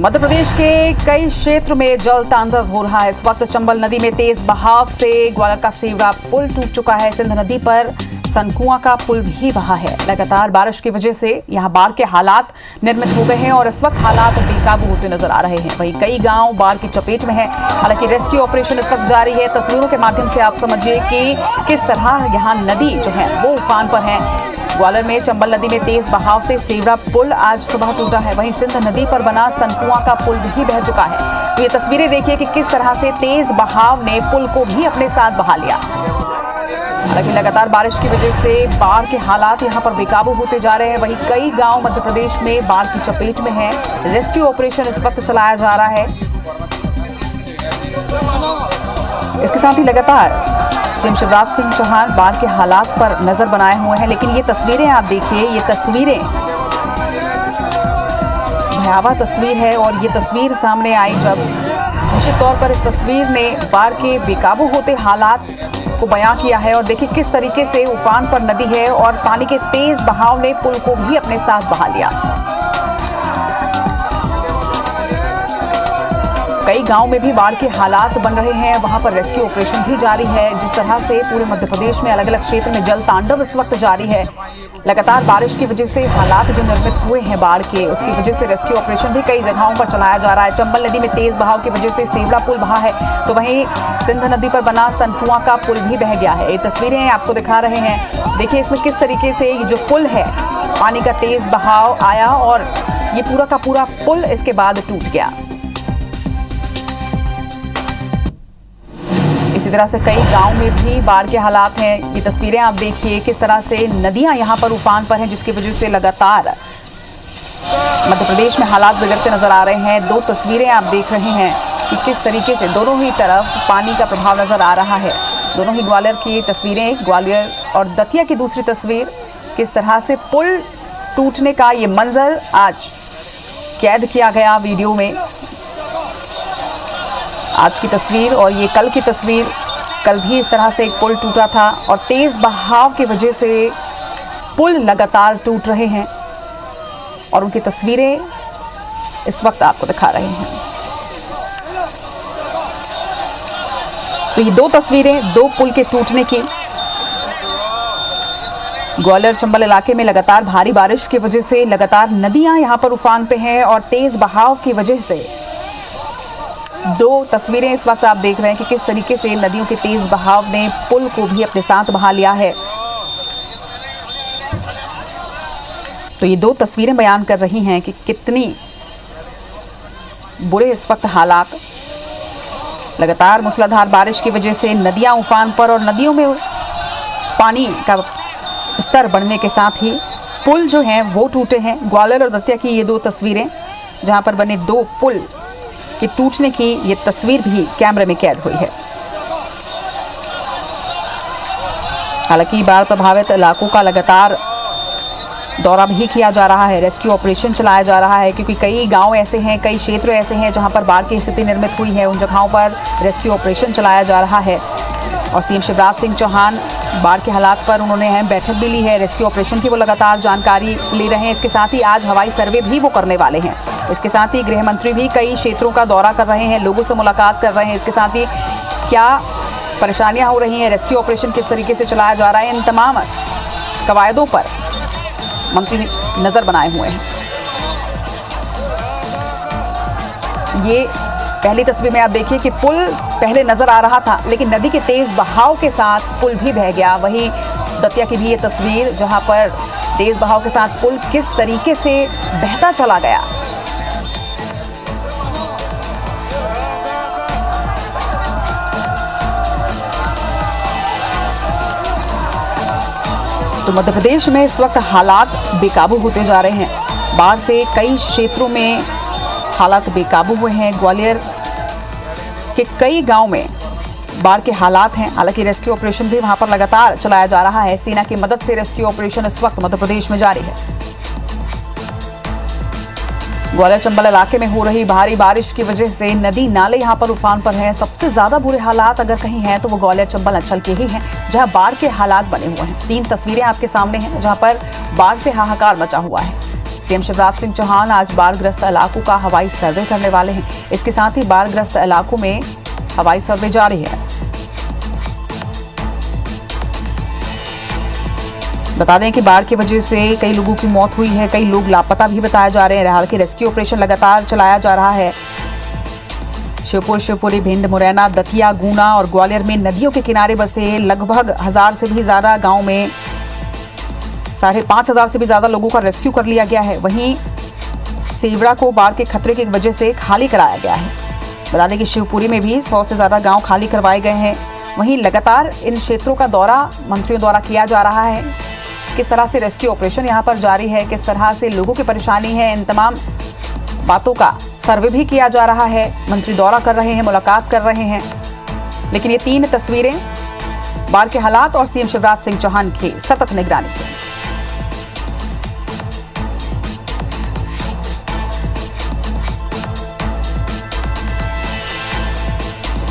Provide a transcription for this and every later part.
मध्य प्रदेश के कई क्षेत्र में जल तांडव हो रहा है। इस वक्त चंबल नदी में तेज बहाव से ग्वालियर का सेवड़ा पुल टूट चुका है। सिंध नदी पर सनकुआ का पुल भी बहा है। लगातार बारिश की वजह से यहां बाढ़ के हालात निर्मित हो गए हैं और इस वक्त हालात बेकाबू होते नजर आ रहे हैं। वहीं कई गांव बाढ़ की चपेट में है। हालांकि रेस्क्यू ऑपरेशन इस वक्त जारी है। तस्वीरों के माध्यम से आप समझिए कि किस तरह यहाँ नदी जो है वो उफान पर है। ग्वालियर में चंबल नदी में तेज बहाव से सेवड़ा पुल आज सुबह टूटा है। वहीं सिंध नदी पर बना सनकुआ का पुल भी बह चुका है। तो ये तस्वीरें देखिए कि किस तरह से तेज बहाव ने पुल को भी अपने साथ बहा लिया। हालांकि लगातार बारिश की वजह से बाढ़ के हालात यहां पर बेकाबू होते जा रहे हैं। वहीं कई गांव मध्य प्रदेश में बाढ़ की चपेट में है। रेस्क्यू ऑपरेशन इस वक्त चलाया जा रहा है। इसके साथ ही लगातार सीएम शिवराज सिंह चौहान बाढ़ के हालात पर नजर बनाए हुए हैं। लेकिन ये तस्वीरें आप देखिए, ये तस्वीरें भयावह तस्वीर है और ये तस्वीर सामने आई जब निश्चित तौर पर इस तस्वीर ने बाढ़ के बेकाबू होते हालात को बयां किया है। और देखिए किस तरीके से उफान पर नदी है और पानी के तेज बहाव ने पुल को भी अपने साथ बहा लिया। कई गांव में भी बाढ़ के हालात बन रहे हैं। वहां पर रेस्क्यू ऑपरेशन भी जारी है। जिस तरह से पूरे मध्य प्रदेश में अलग अलग क्षेत्र में जल तांडव इस वक्त जारी है। लगातार बारिश की वजह से हालात जो निर्मित हुए हैं बाढ़ के, उसकी वजह से रेस्क्यू ऑपरेशन भी कई जगहों पर चलाया जा रहा है। चंबल नदी में तेज बहाव की वजह से सेवड़ा पुल बहा है, तो वहीं सिंध नदी पर बना सनकुआ का पुल भी बह गया है। ये तस्वीरें आपको दिखा रहे हैं। देखिए इसमें किस तरीके से ये जो पुल है, पानी का तेज बहाव आया और ये पूरा का पूरा पुल इसके बाद टूट गया। इसी तरह से कई गांव में भी बाढ़ के हालात हैं। ये तस्वीरें आप देखिए किस तरह से नदियां यहां पर उफान पर हैं, जिसकी वजह से लगातार मध्य प्रदेश में हालात बिगड़ते नजर आ रहे हैं। दो तस्वीरें आप देख रहे हैं कि किस तरीके से दोनों ही तरफ पानी का प्रभाव नजर आ रहा है। दोनों ही ग्वालियर की तस्वीरें, ग्वालियर और दतिया की दूसरी तस्वीर। किस तरह से पुल टूटने का ये मंजर आज कैद किया गया वीडियो में। आज की तस्वीर और ये कल की तस्वीर। कल भी इस तरह से एक पुल टूटा था और तेज बहाव की वजह से पुल लगातार टूट रहे हैं और उनकी तस्वीरें इस वक्त आपको दिखा रहे हैं। तो ये दो तस्वीरें दो पुल के टूटने की। ग्वालियर चंबल इलाके में लगातार भारी बारिश की वजह से लगातार नदियां यहां पर उफान पे हैं और तेज बहाव की वजह से दो तस्वीरें इस वक्त आप देख रहे हैं कि किस तरीके से नदियों के तेज बहाव ने पुल को भी अपने साथ बहा लिया है। तो ये दो तस्वीरें बयान कर रही हैं कि कितनी बुरे इस वक्त हालात। लगातार मूसलाधार बारिश की वजह से नदियां उफान पर और नदियों में पानी का स्तर बढ़ने के साथ ही पुल जो हैं वो टूटे हैं। ग्वालियर और दतिया की ये दो तस्वीरें जहां पर बने दो पुल कि टूटने की ये तस्वीर भी कैमरे में कैद हुई है। हालांकि बाढ़ प्रभावित इलाकों का लगातार दौरा भी किया जा रहा है। रेस्क्यू ऑपरेशन चलाया जा रहा है क्योंकि कई गांव ऐसे हैं, कई क्षेत्र ऐसे हैं जहां पर बाढ़ की स्थिति निर्मित हुई है। उन जगहों पर रेस्क्यू ऑपरेशन चलाया जा रहा है और सीएम शिवराज सिंह चौहान बाढ़ के हालात पर उन्होंने अहम बैठक भी ली है। रेस्क्यू ऑपरेशन की वो लगातार जानकारी ले रहे हैं। इसके साथ ही आज हवाई सर्वे भी वो करने वाले हैं। इसके साथ ही गृह मंत्री भी कई क्षेत्रों का दौरा कर रहे हैं, लोगों से मुलाकात कर रहे हैं। इसके साथ ही क्या परेशानियां हो रही हैं, रेस्क्यू ऑपरेशन किस तरीके से चलाया जा रहा है, इन तमाम कवायदों पर मंत्री नजर बनाए हुए हैं। ये पहली तस्वीर में आप देखिए कि पुल पहले नजर आ रहा था लेकिन नदी के तेज बहाव के साथ पुल भी बह गया। वहीं दतिया की भी ये तस्वीर जहां पर तेज बहाव के साथ पुल किस तरीके से बहता चला गया। तो मध्य प्रदेश में इस वक्त हालात बेकाबू होते जा रहे हैं। बाढ़ से कई क्षेत्रों में हालात बेकाबू हुए हैं। ग्वालियर के कई गांव में बाढ़ के हालात हैं। हालांकि रेस्क्यू ऑपरेशन भी वहां पर लगातार चलाया जा रहा है। सेना की मदद से रेस्क्यू ऑपरेशन इस वक्त मध्य प्रदेश में जारी है। ग्वालियर चंबल इलाके में हो रही भारी बारिश की वजह से नदी नाले यहां पर उफान पर हैं। सबसे ज्यादा बुरे हालात अगर कहीं हैं तो वो ग्वालियर चंबल अंचल के ही हैं, जहां बाढ़ के हालात बने हुए हैं। 3 तस्वीरें आपके सामने हैं जहां पर बाढ़ से हाहाकार मचा हुआ है। सीएम शिवराज सिंह चौहान आज बाढ़ग्रस्त इलाकों का हवाई सर्वे करने वाले हैं। इसके साथ ही बाढ़ग्रस्त इलाकों में हवाई सर्वे जारी है। बता दें कि बाढ़ की वजह से कई लोगों की मौत हुई है, कई लोग लापता भी बताए जा रहे हैं। हालांकि रेस्क्यू ऑपरेशन लगातार चलाया जा रहा है। श्योपुर, शिवपुरी, भिंड, मुरैना, दतिया, गुना और ग्वालियर में नदियों के किनारे बसे लगभग 1000 से भी ज्यादा गांव में 5,500 से भी ज्यादा लोगों का रेस्क्यू कर लिया गया है। वहीं सेवड़ा को बाढ़ के खतरे की वजह से खाली कराया गया है। बता दें कि शिवपुरी में भी 100 से ज्यादा गांव खाली करवाए गए हैं। वहीं लगातार इन क्षेत्रों का दौरा मंत्रियों द्वारा किया जा रहा है। किस तरह से रेस्क्यू ऑपरेशन यहां पर जारी है, किस तरह से लोगों की परेशानी है, इन तमाम बातों का सर्वे भी किया जा रहा है। मंत्री दौरा कर रहे हैं, मुलाकात कर रहे हैं। लेकिन ये 3 तस्वीरें बाढ़ के हालात और सीएम शिवराज सिंह चौहान की सतत निगरानी की।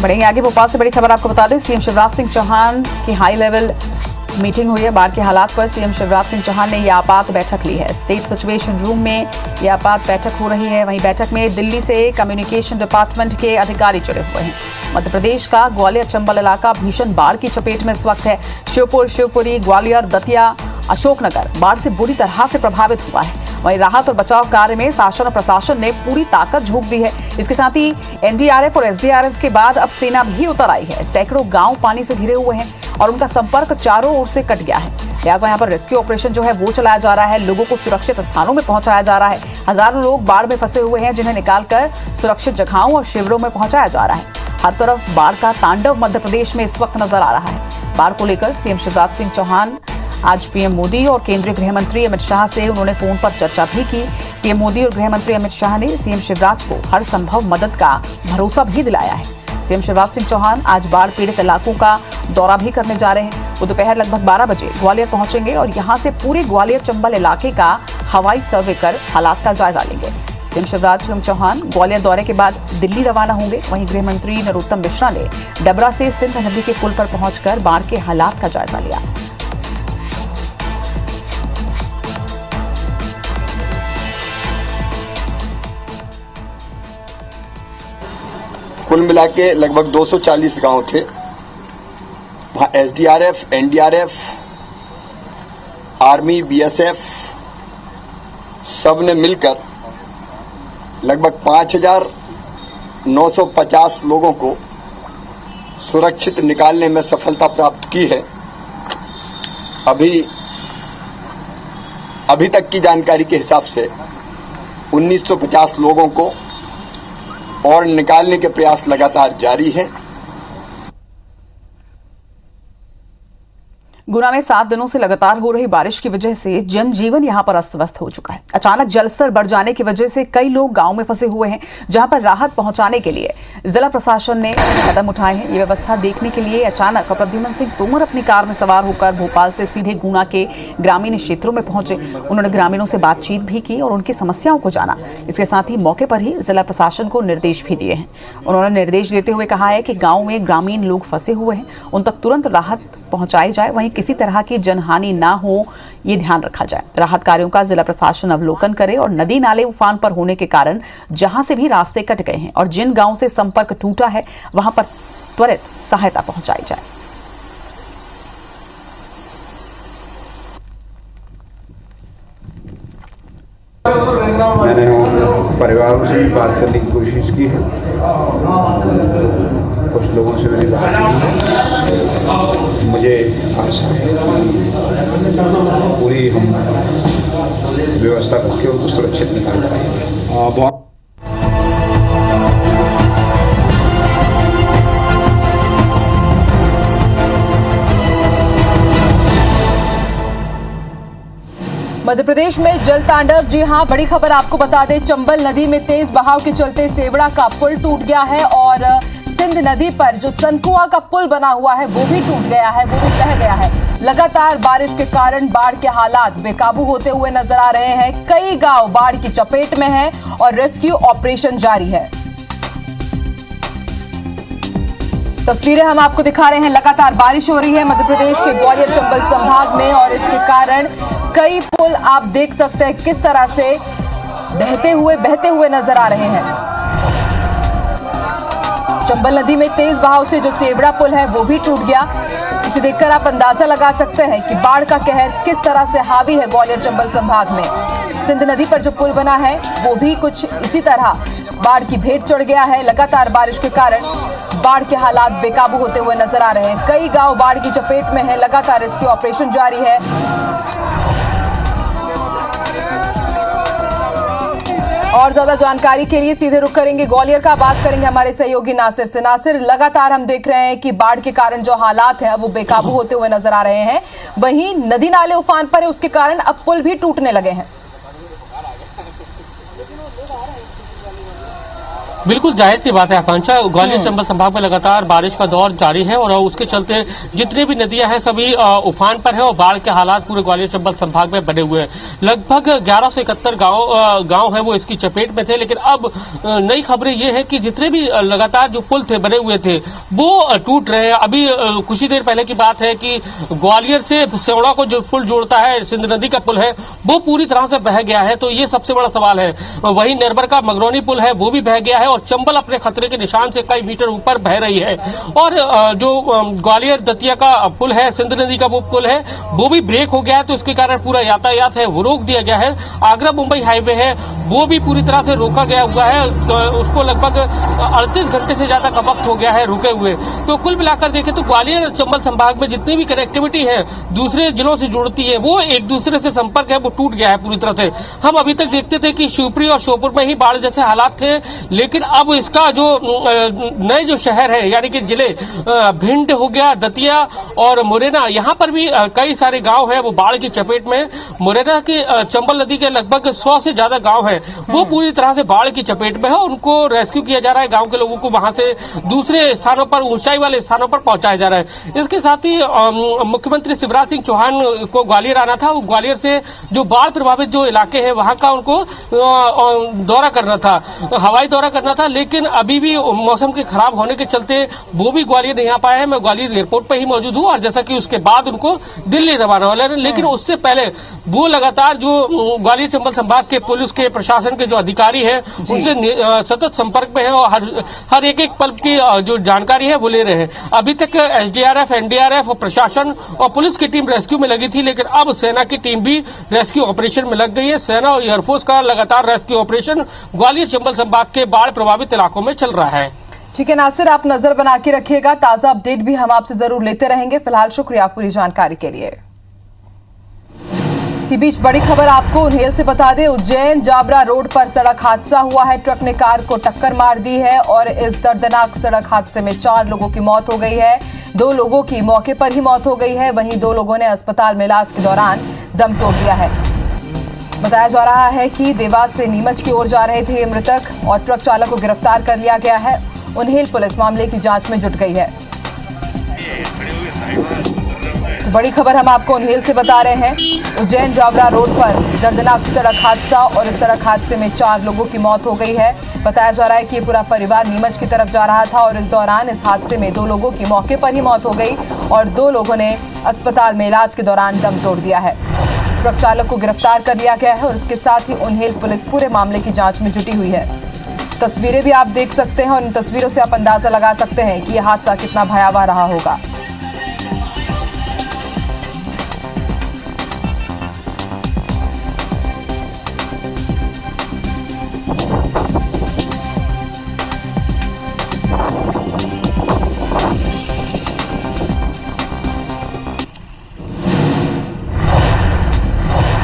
बढ़ेंगे आगे। भोपाल से बड़ी खबर आपको बता दें, सीएम शिवराज सिंह चौहान की हाई लेवल मीटिंग हुई है। बाढ़ के हालात पर सीएम शिवराज सिंह चौहान ने यह आपात बैठक ली है। स्टेट सिचुएशन रूम में यह आपात बैठक हो रही है। वहीं बैठक में दिल्ली से कम्युनिकेशन डिपार्टमेंट के अधिकारी जुड़े हुए हैं। मध्य प्रदेश का ग्वालियर चंबल इलाका भीषण बाढ़ की चपेट में इस वक्त है। श्योपुर, शिवपुरी, ग्वालियर, दतिया, अशोकनगर बाढ़ से बुरी तरह से प्रभावित हुआ है। वहीं राहत और बचाव कार्य में शासन और प्रशासन ने पूरी ताकत झोंक दी है। इसके साथ ही एनडीआरएफ और एसडीआरएफ के बाद अब सेना भी उतर आई है। सैकड़ों गांव पानी से घिरे हुए हैं और उनका संपर्क चारों ओर से कट गया है। लिहाजा यहाँ पर रेस्क्यू ऑपरेशन जो है वो चलाया जा रहा है। लोगों को सुरक्षित स्थानों में पहुंचाया जा रहा है। हजारों लोग बाढ़ में फंसे हुए हैं, जिन्हें निकालकर सुरक्षित जगहों और शिविरों में पहुंचाया जा रहा है। हर तरफ बाढ़ का तांडव मध्य प्रदेश में इस वक्त नजर आ रहा है। बाढ़ को लेकर सीएम शिवराज सिंह चौहान आज पीएम मोदी और केंद्रीय गृह मंत्री अमित शाह से उन्होंने फोन पर चर्चा भी की। पीएम मोदी और गृह मंत्री अमित शाह ने सीएम शिवराज को हर संभव मदद का भरोसा भी दिलाया है। सीएम शिवराज सिंह चौहान आज बाढ़ पीड़ित इलाकों का दौरा भी करने जा रहे हैं। वो दोपहर लगभग 12 बजे ग्वालियर पहुंचेंगे और यहां से पूरे ग्वालियर चंबल इलाके का हवाई सर्वे कर हालात का जायजा लेंगे। सीएम शिवराज सिंह चौहान ग्वालियर दौरे के बाद दिल्ली रवाना होंगे। वहीं गृह मंत्री नरोत्तम मिश्रा ने डबरा से सिंध नदी के पुल पर पहुंचकर बाढ़ के हालात का जायजा लिया। कुल मिला के लगभग 240 गांव थे। वहां एसडीआरएफ, एनडीआरएफ, आर्मी, बीएसएफ सब ने मिलकर लगभग 5,950 लोगों को सुरक्षित निकालने में सफलता प्राप्त की है। अभी तक की जानकारी के हिसाब से 1950 लोगों को और निकालने के प्रयास लगातार जारी हैं। गुना में 7 दिनों से लगातार हो रही बारिश की वजह से जनजीवन यहां पर अस्त व्यस्त हो चुका है। अचानक जलस्तर बढ़ जाने की वजह से कई लोग गांव में फंसे हुए हैं, जहां पर राहत पहुंचाने के लिए जिला प्रशासन ने कदम उठाए हैं। ये व्यवस्था देखने के लिए अचानक प्रद्युम्न सिंह तोमर अपनी कार में सवार होकर भोपाल से सीधे गुना के ग्रामीण क्षेत्रों में पहुंचे। उन्होंने ग्रामीणों से बातचीत भी की और उनकी समस्याओं को जाना। इसके साथ ही मौके पर ही जिला प्रशासन को निर्देश भी दिए हैं। उन्होंने निर्देश देते हुए कहा है कि गाँव में ग्रामीण लोग फंसे हुए हैं, उन तक तुरंत राहत पहुंचाई जाए। वहीं किसी तरह की जनहानि ना हो, ये ध्यान रखा जाए। राहत कार्यों का जिला प्रशासन अवलोकन करे और नदी नाले उफान पर होने के कारण जहां से भी रास्ते कट गए हैं और जिन गांवों से संपर्क टूटा है वहां पर त्वरित सहायता पहुंचाई जाए। मैंने परिवारों से भी बात करने की कोशिश की है, कुछ लोगों से मेरी बात की है। मुझे आशा है पूरी हम व्यवस्था करके उनको सुरक्षित निकाल पाएंगे। मध्य प्रदेश में जल तांडव। जी हां, बड़ी खबर आपको बता दें, चंबल नदी में तेज बहाव के चलते सेवड़ा का पुल टूट गया है और सिंध नदी पर जो सनकुआ का पुल बना हुआ है वो भी टूट गया है, वो भी बह गया है। लगातार बारिश के कारण बाढ़ के हालात बेकाबू होते हुए नजर आ रहे हैं। कई गांव बाढ़ की चपेट में हैं और रेस्क्यू ऑपरेशन जारी है। तस्वीरें हम आपको दिखा रहे हैं। लगातार बारिश हो रही है मध्य प्रदेश के ग्वालियर चंबल संभाग में और इसके कारण कई पुल आप देख सकते हैं किस तरह से बहते हुए नजर आ रहे हैं। चंबल नदी में तेज बहाव से जो सेवड़ा पुल है वो भी टूट गया। इसे देखकर आप अंदाजा लगा सकते हैं कि बाढ़ का कहर किस तरह से हावी है ग्वालियर चंबल संभाग में। सिंध नदी पर जो पुल बना है वो भी कुछ इसी तरह बाढ़ की भेंट चढ़ गया है। लगातार बारिश के कारण बाढ़ के हालात बेकाबू होते हुए नजर आ रहे हैं। कई गांव बाढ़ की चपेट में है। लगातार रेस्क्यू ऑपरेशन जारी है। और ज्यादा जानकारी के लिए सीधे रुख करेंगे ग्वालियर का। बात करेंगे हमारे सहयोगी नासिर से। नासिर, लगातार हम देख रहे हैं कि बाढ़ के कारण जो हालात हैं वो बेकाबू होते हुए नजर आ रहे हैं। वहीं नदी नाले उफान पर है, उसके कारण अब पुल भी टूटने लगे हैं। बिल्कुल जाहिर सी बात है आकांक्षा, ग्वालियर चंबल संभाग में लगातार बारिश का दौर जारी है और उसके चलते जितनी भी नदियां हैं सभी उफान पर है और बाढ़ के हालात पूरे ग्वालियर चंबल संभाग में बने हुए हैं। लगभग 1171 गांव है वो इसकी चपेट में थे, लेकिन अब नई खबरें ये है कि जितने भी लगातार जो पुल थे बने हुए थे वो टूट रहे हैं। अभी कुछ ही देर पहले की बात है कि ग्वालियर से सेवड़ा को जो पुल जोड़ता है, सिंध नदी का पुल है, वो पूरी तरह से बह गया है। तो ये सबसे बड़ा सवाल है। वहीं निर्भर का मगरौनी पुल है वो भी बह गया है और चंबल अपने खतरे के निशान से कई मीटर ऊपर बह रही है। और जो ग्वालियर दतिया का पुल है, सिंध नदी का वो पुल है, वो भी ब्रेक हो गया है। तो इसके कारण पूरा यातायात है वो रोक दिया गया है। आगरा मुंबई हाईवे है वो भी पूरी तरह से रोका गया हुआ है। तो उसको लगभग 38 घंटे से ज्यादा का वक्त हो गया है रुके हुए। तो कुल मिलाकर देखें तो ग्वालियर चंबल संभाग में जितनी भी कनेक्टिविटी है दूसरे जिलों से जुड़ती है वो एक दूसरे से संपर्क है वो टूट गया है पूरी तरह से। हम अभी तक देखते थे कि शिवपुरी और श्योपुर में ही बाढ़ जैसे हालात थे, लेकिन अब इसका जो नए जो शहर है यानी कि जिले भिंड हो गया, दतिया और मुरैना, यहाँ पर भी कई सारे गांव हैं वो बाढ़ की चपेट में। मुरैना के चंबल नदी के लगभग 100 से ज्यादा गांव हैं वो पूरी तरह से बाढ़ की चपेट में है। उनको रेस्क्यू किया जा रहा है, गांव के लोगों को वहां से दूसरे स्थानों पर, ऊंचाई वाले स्थानों पर पहुंचाया जा रहा है। इसके साथ ही मुख्यमंत्री शिवराज सिंह चौहान को ग्वालियर आना था। ग्वालियर से जो बाढ़ प्रभावित जो इलाके हैं वहां का उनको दौरा करना था, हवाई दौरा करना था, लेकिन अभी भी मौसम के खराब होने के चलते वो भी ग्वालियर नहीं आ पाए हैं। मैं ग्वालियर एयरपोर्ट पर ही मौजूद हूँ और जैसा कि उसके बाद उनको दिल्ली रवाना होना है। लेकिन उससे पहले वो लगातार जो ग्वालियर चंबल संभाग के पुलिस के प्रशासन के जो अधिकारी हैं उनसे सतत संपर्क में है और हर एक पल की जो जानकारी है वो ले रहे हैं। अभी तक एसडीआरएफ, एनडीआरएफ और प्रशासन और पुलिस की टीम रेस्क्यू में लगी थी, लेकिन अब सेना की टीम भी रेस्क्यू ऑपरेशन में लग गई है। सेना और एयरफोर्स का लगातार रेस्क्यू ऑपरेशन ग्वालियर चंबल संभाग के बाढ़ प्रभावित इलाकों में चल रहा है। ठीक है नासिर, आप नजर बना के रखिएगा। ताजा अपडेट भी हम आपसे जरूर लेते रहेंगे। फिलहाल शुक्रिया पूरी जानकारी के लिए। इसी बीच बड़ी खबर आपको उन्हेल से बता दें, उज्जैन जाबरा रोड पर सड़क हादसा हुआ है। ट्रक ने कार को टक्कर मार दी है और इस दर्दनाक सड़क हादसे में 4 लोगों की मौत हो गई है। 2 लोगों की मौके पर ही मौत हो गई है, वहीं 2 लोगों ने अस्पताल में इलाज के दौरान दम तोड़ दिया है। बताया जा रहा है कि देवास से नीमच की ओर जा रहे थे ये मृतक और ट्रक चालक को गिरफ्तार कर लिया गया है। उन्हेल पुलिस मामले की जांच में जुट गई है। तो बड़ी खबर हम आपको उन्हेल से बता रहे हैं, उज्जैन जावरा रोड पर दर्दनाक सड़क हादसा और इस सड़क हादसे में 4 लोगों की मौत हो गई है। बताया जा रहा है कि पूरा परिवार नीमच की तरफ जा रहा था और इस दौरान इस हादसे में 2 लोगों की मौके पर ही मौत हो गई और 2 लोगों ने अस्पताल में इलाज के दौरान दम तोड़ दिया है। ट्रक चालक को गिरफ्तार कर लिया गया है और इसके साथ ही उन्हेल पुलिस पूरे मामले की जांच में जुटी हुई है। तस्वीरें भी आप देख सकते हैं और इन तस्वीरों से आप अंदाजा लगा सकते हैं कि यह हादसा कितना भयावह रहा होगा।